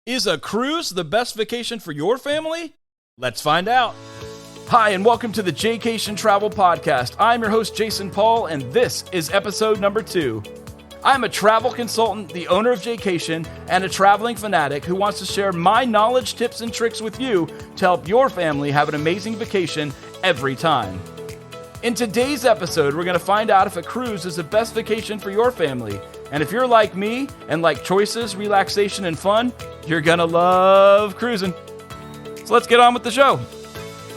Is a cruise the best vacation for your family? Let's find out. Hi, and welcome to the J-Cation Travel Podcast. I'm your host, Jason Paul, and this is episode number 2. I'm a travel consultant, the owner of J-Cation, and a traveling fanatic who wants to share my knowledge, tips, and tricks with you to help your family have an amazing vacation every time. In today's episode, we're going to find out if a cruise is the best vacation for your family. And if you're like me and like choices, relaxation, and fun, you're going to love cruising. So let's get on with the show.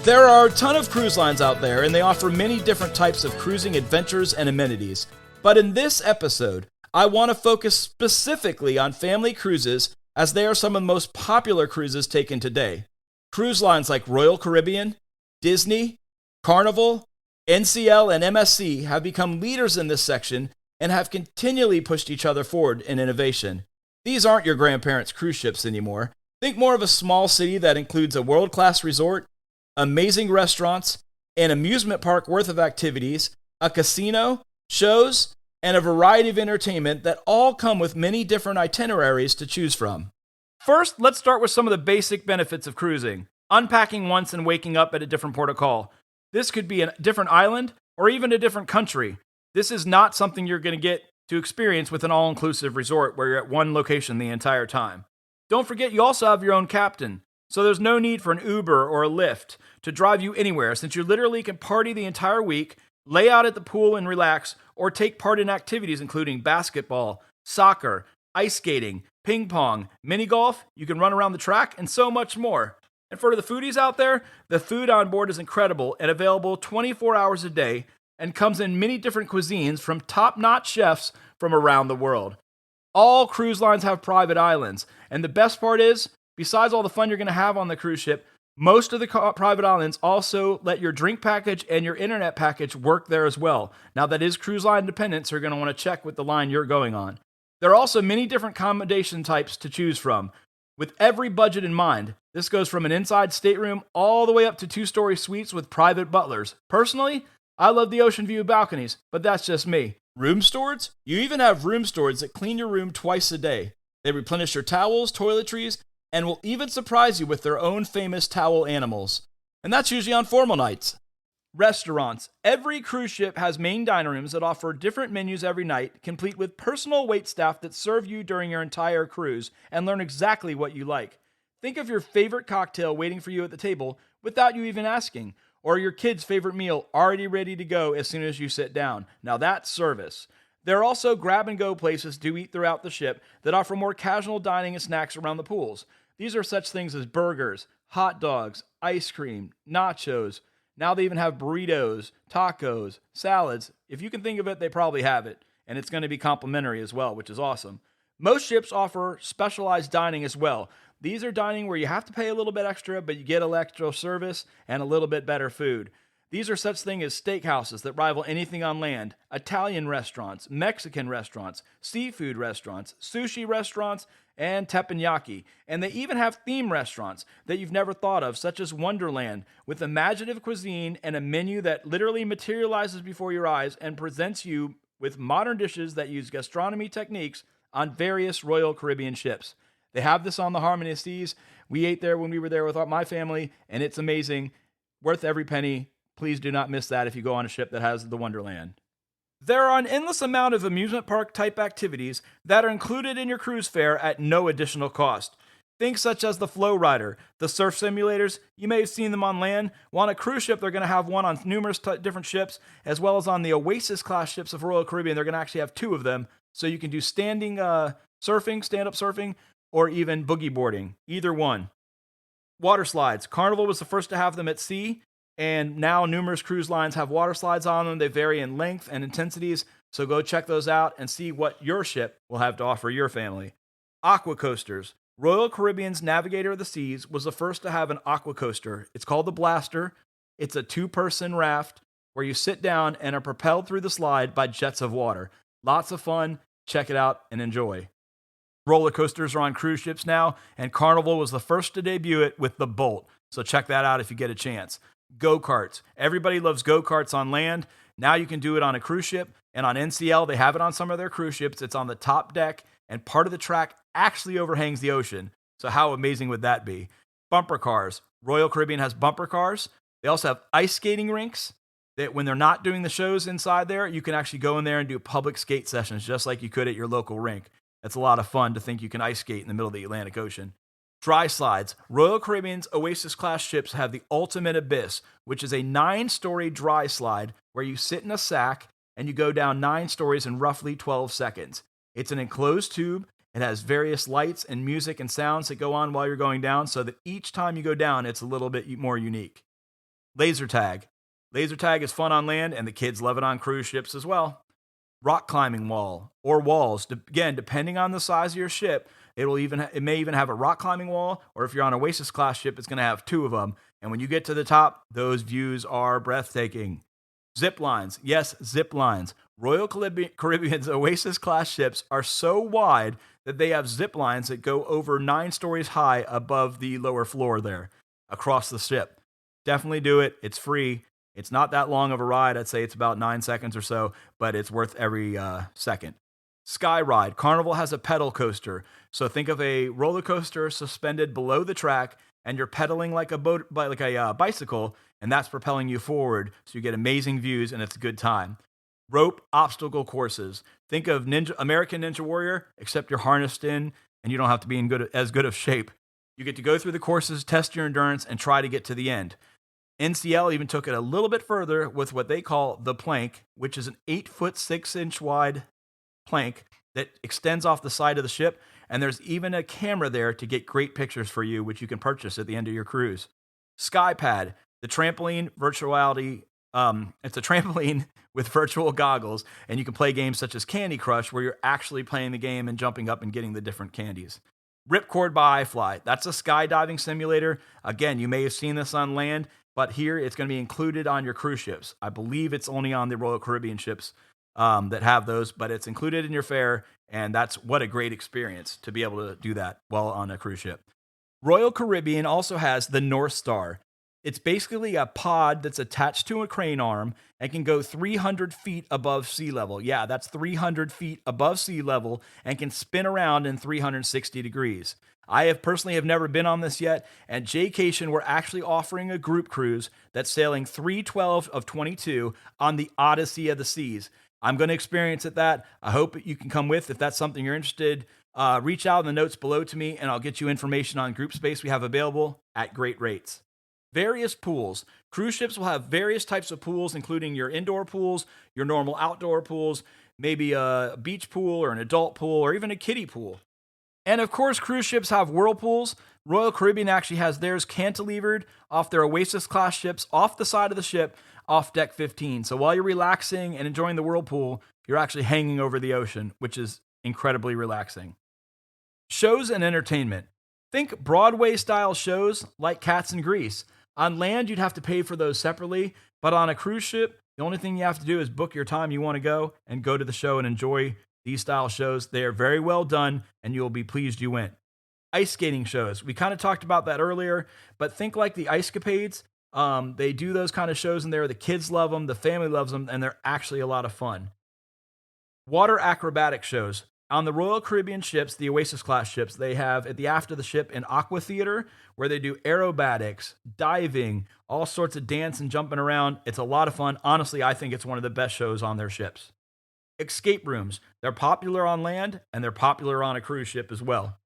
There are a ton of cruise lines out there, and they offer many different types of cruising adventures and amenities. But in this episode, I want to focus specifically on family cruises, as they are some of the most popular cruises taken today. Cruise lines like Royal Caribbean, Disney, Carnival, NCL, and MSC have become leaders in this section and have continually pushed each other forward in innovation. These aren't your grandparents' cruise ships anymore. Think more of a small city that includes a world-class resort, amazing restaurants, an amusement park worth of activities, a casino, shows, and a variety of entertainment that all come with many different itineraries to choose from. First, let's start with some of the basic benefits of cruising. Unpacking once and waking up at a different port of call. This could be a different island or even a different country. This is not something you're going to get to experience with an all-inclusive resort where you're at one location the entire time. Don't forget you also have your own captain, so there's no need for an Uber or a Lyft to drive you anywhere, since you literally can party the entire week, lay out at the pool and relax, or take part in activities including basketball, soccer, ice skating, ping pong, mini golf, you can run around the track, and so much more. And for the foodies out there, the food on board is incredible and available 24 hours a day, and comes in many different cuisines from top-notch chefs from around the world. All cruise lines have private islands, and the best part is, besides all the fun you're going to have on the cruise ship, most of the private islands also let your drink package and your internet package work there as well. Now that is cruise line dependent, so you're going to want to check with the line you're going on. There are also many different accommodation types to choose from, with every budget in mind. This goes from an inside stateroom all the way up to 2-story suites with private butlers. Personally, I love the ocean view balconies, but that's just me. Room stewards? You even have room stewards that clean your room twice a day. They replenish your towels, toiletries, and will even surprise you with their own famous towel animals. And that's usually on formal nights. Restaurants. Every cruise ship has main dining rooms that offer different menus every night, complete with personal waitstaff that serve you during your entire cruise and learn exactly what you like. Think of your favorite cocktail waiting for you at the table without you even asking, or your kid's favorite meal already ready to go as soon as you sit down. Now that's service. There are also grab-and-go places to eat throughout the ship that offer more casual dining and snacks around the pools. These are such things as burgers, hot dogs, ice cream, nachos. Now they even have burritos, tacos, salads. If you can think of it, they probably have it. And it's going to be complimentary as well, which is awesome. Most ships offer specialized dining as well. These are dining where you have to pay a little bit extra, but you get extra service and a little bit better food. These are such things as steakhouses that rival anything on land, Italian restaurants, Mexican restaurants, seafood restaurants, sushi restaurants, and teppanyaki. And they even have theme restaurants that you've never thought of, such as Wonderland, with imaginative cuisine and a menu that literally materializes before your eyes and presents you with modern dishes that use gastronomy techniques on various Royal Caribbean ships. They have this on the Harmony of Seas. We ate there when we were there with my family, and it's amazing. Worth every penny. Please do not miss that if you go on a ship that has the Wonderland. There are an endless amount of amusement park type activities that are included in your cruise fare at no additional cost. Things such as the Flow Rider, the surf simulators, you may have seen them on land. Well, on a cruise ship, they're going to have one on numerous different ships, as well as on the Oasis class ships of Royal Caribbean. They're going to actually have 2 of them, so you can do standing surfing, stand-up surfing, or even boogie boarding, either one. Water slides. Carnival was the first to have them at sea, and now numerous cruise lines have water slides on them. They vary in length and intensities, so go check those out and see what your ship will have to offer your family. Aqua Coasters. Royal Caribbean's Navigator of the Seas was the first to have an aqua coaster. It's called the Blaster. It's a 2-person raft where you sit down and are propelled through the slide by jets of water. Lots of fun. Check it out and enjoy. Roller coasters are on cruise ships now, and Carnival was the first to debut it with the Bolt. So check that out if you get a chance. Go-karts. Everybody loves go-karts on land. Now you can do it on a cruise ship, and on NCL, they have it on some of their cruise ships. It's on the top deck, and part of the track actually overhangs the ocean. So how amazing would that be? Bumper cars. Royal Caribbean has bumper cars. They also have ice skating rinks that when they're not doing the shows inside there, you can actually go in there and do public skate sessions just like you could at your local rink. It's a lot of fun to think you can ice skate in the middle of the Atlantic Ocean. Dry slides. Royal Caribbean's Oasis class ships have the Ultimate Abyss, which is a 9-story dry slide where you sit in a sack and you go down 9 stories in roughly 12 seconds. It's an enclosed tube. It has various lights and music and sounds that go on while you're going down so that each time you go down, it's a little bit more unique. Laser tag. Laser tag is fun on land and the kids love it on cruise ships as well. Rock climbing wall or walls. Again, depending on the size of your ship, it may even have a rock climbing wall, or if you're on Oasis class ship, it's going to have 2 of them. And when you get to the top, those views are breathtaking. Zip lines. Yes, zip lines. Royal Caribbean's Oasis class ships are so wide that they have zip lines that go over 9 stories high above the lower floor there across the ship. Definitely do it. It's free. It's not that long of a ride. I'd say it's about 9 seconds or so, but it's worth every second. Sky ride. Carnival has a pedal coaster. So think of a roller coaster suspended below the track, and you're pedaling like a bicycle, and that's propelling you forward. So you get amazing views, and it's a good time. Rope obstacle courses. Think of American Ninja Warrior, except you're harnessed in, and you don't have to be in as good of shape. You get to go through the courses, test your endurance, and try to get to the end. NCL even took it a little bit further with what they call the plank, which is an 8-foot 6-inch wide plank that extends off the side of the ship, and there's even a camera there to get great pictures for you, which you can purchase at the end of your cruise. Skypad, the trampoline virtual reality. It's a trampoline with virtual goggles, and you can play games such as Candy Crush, where you're actually playing the game and jumping up and getting the different candies. Ripcord by iFly. That's a skydiving simulator. Again, you may have seen this on land, but here it's going to be included on your cruise ships. I believe it's only on the Royal Caribbean ships that have those, but it's included in your fare, and that's what a great experience to be able to do that while on a cruise ship. Royal Caribbean also has the North Star. It's basically a pod that's attached to a crane arm and can go 300 feet above sea level. Yeah, that's 300 feet above sea level and can spin around in 360 degrees. I personally have never been on this yet, and J-Cation, we're actually offering a group cruise that's sailing 3/12 of 22 on the Odyssey of the Seas. I'm going to experience that. I hope you can come with if that's something you're interested. Reach out in the notes below to me, and I'll get you information on group space we have available at great rates. Various pools. Cruise ships will have various types of pools, including your indoor pools, your normal outdoor pools, maybe a beach pool or an adult pool or even a kiddie pool. And of course, cruise ships have whirlpools. Royal Caribbean actually has theirs cantilevered off their Oasis class ships off the side of the ship off deck 15. So while you're relaxing and enjoying the whirlpool, you're actually hanging over the ocean, which is incredibly relaxing. Shows and entertainment. Think Broadway-style shows like Cats and Grease. On land, you'd have to pay for those separately, but on a cruise ship, the only thing you have to do is book your time you want to go and go to the show and enjoy these style shows. They are very well done, and you'll be pleased you went. Ice skating shows. We kind of talked about that earlier, but think like the Ice-Capades. They do those kind of shows in there. The kids love them, the family loves them, and they're actually a lot of fun. Water acrobatic shows. On the Royal Caribbean ships, the Oasis class ships, they have at the aft of the ship an aqua theater where they do aerobatics, diving, all sorts of dance and jumping around. It's a lot of fun. Honestly, I think it's one of the best shows on their ships. Escape rooms. They're popular on land and they're popular on a cruise ship as well.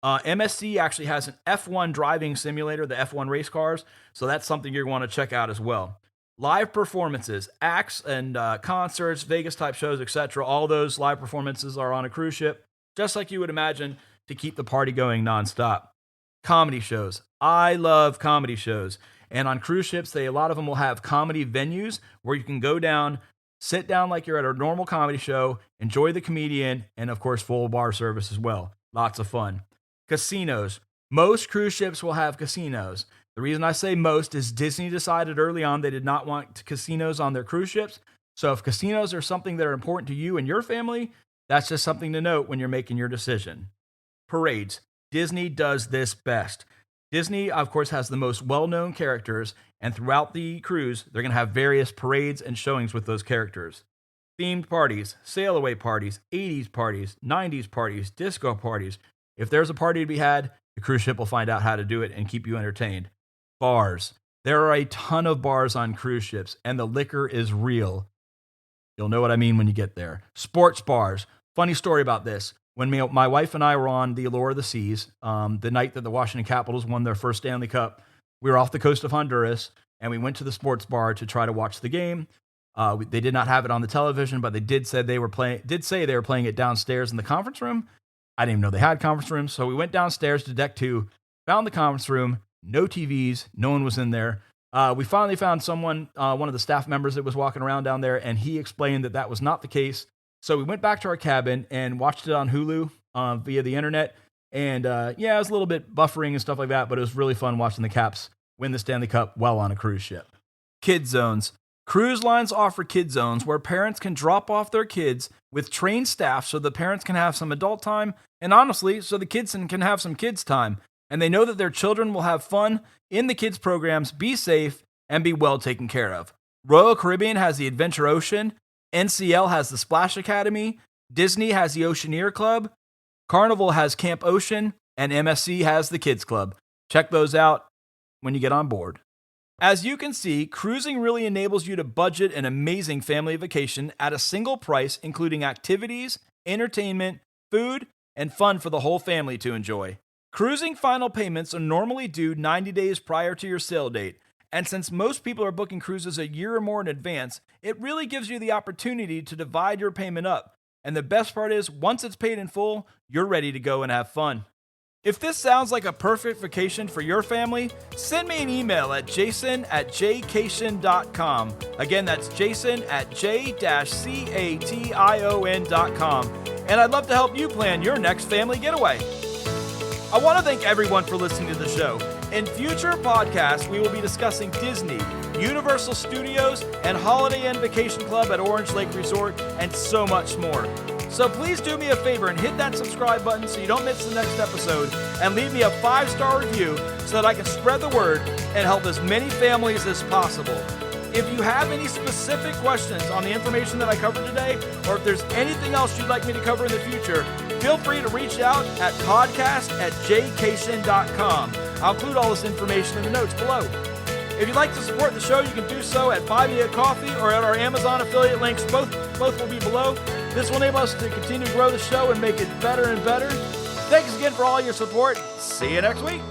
MSC actually has an F1 driving simulator, the F1 race cars, so that's something you're going to check out as well. Live performances, acts and concerts, Vegas type shows, etc. All those live performances are on a cruise ship, just like you would imagine, to keep the party going nonstop. Comedy shows. I love comedy shows. And on cruise ships, a lot of them will have comedy venues where you can go down, sit down like you're at a normal comedy show, enjoy the comedian, and of course, full bar service as well. Lots of fun. Casinos. Most cruise ships will have casinos. The reason I say most is Disney decided early on they did not want casinos on their cruise ships. So if casinos are something that are important to you and your family, that's just something to note when you're making your decision. Parades. Disney does this best. Disney, of course, has the most well-known characters, and throughout the cruise, they're going to have various parades and showings with those characters. Themed parties, sail-away parties, 80s parties, 90s parties, disco parties. If there's a party to be had, The cruise ship will find out how to do it and keep you entertained. Bars. There are a ton of bars on cruise ships, and the liquor is real. You'll know what I mean when you get there. Sports bars. Funny story about this. When my wife and I were on the Allure of the Seas, the night that the Washington Capitals won their first Stanley Cup, we were off the coast of Honduras, and we went to the sports bar to try to watch the game. They did not have it on the television, but they did say they were playing it downstairs in the conference room. I didn't even know they had conference rooms, so we went downstairs to deck 2, found the conference room, no TVs, no one was in there. We finally found someone, one of the staff members that was walking around down there, and he explained that was not the case. So we went back to our cabin and watched it on Hulu via the internet. And it was a little bit buffering and stuff like that, but it was really fun watching the Caps win the Stanley Cup while on a cruise ship. Kid zones. Cruise lines offer kid zones where parents can drop off their kids with trained staff so the parents can have some adult time, and honestly, so the kids can have some kids time. And they know that their children will have fun in the kids programs, be safe, and be well taken care of. Royal Caribbean has the Adventure Ocean, NCL has the Splash Academy, Disney has the Oceaneer Club, Carnival has Camp Ocean, and MSC has the Kids Club. Check those out when you get on board. As you can see, cruising really enables you to budget an amazing family vacation at a single price, including activities, entertainment, food, and fun for the whole family to enjoy. Cruising final payments are normally due 90 days prior to your sail date, and since most people are booking cruises a year or more in advance, it really gives you the opportunity to divide your payment up. And the best part is, once it's paid in full, you're ready to go and have fun. If this sounds like a perfect vacation for your family, send me an email at jason@jcation.com. Again, that's jason@j-cation.com. And I'd love to help you plan your next family getaway. I want to thank everyone for listening to the show. In future podcasts, we will be discussing Disney, Universal Studios, and Holiday Inn Vacation Club at Orange Lake Resort, and so much more. So please do me a favor and hit that subscribe button so you don't miss the next episode, and leave me a 5-star review so that I can spread the word and help as many families as possible. If you have any specific questions on the information that I covered today, or if there's anything else you'd like me to cover in the future, feel free to reach out at podcast@jcation.com. I'll include all this information in the notes below. If you'd like to support the show, you can do so at Buy Me a Coffee or at our Amazon affiliate links. Both will be below. This will enable us to continue to grow the show and make it better and better. Thanks again for all your support. See you next week.